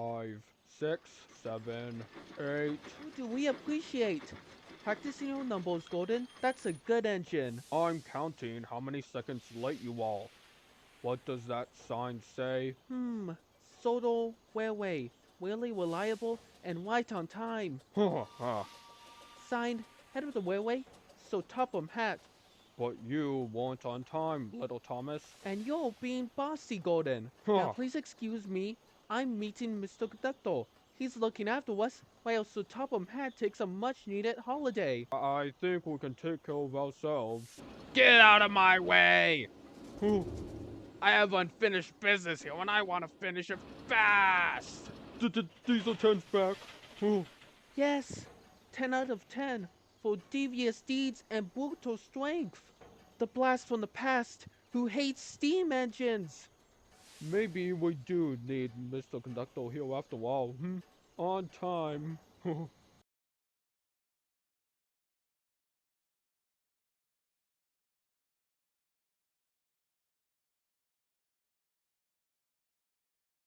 5, 6, 7, 8. Do we appreciate? Practicing your numbers, Gordon. That's a good engine. I'm counting how many seconds late you all. What does that sign say? Soto Railway. Really reliable and right on time. Huh, Signed, head of the railway, so Topham Hat. but you weren't on time, little Thomas. And you're being bossy, Gordon. Now Huh, please excuse me. I'm meeting Mr. Conductor. He's looking after us while Sir Topham Hat takes a much needed holiday. I think we can take care of ourselves. Get out of my way! Huh, I have unfinished business here and I want to finish it fast! Diesel turns back. Huh. Yes, 10 out of 10 for devious deeds and brutal strength. The blast from the past who hates steam engines. Maybe we do need Mr. Conductor here after all. On time.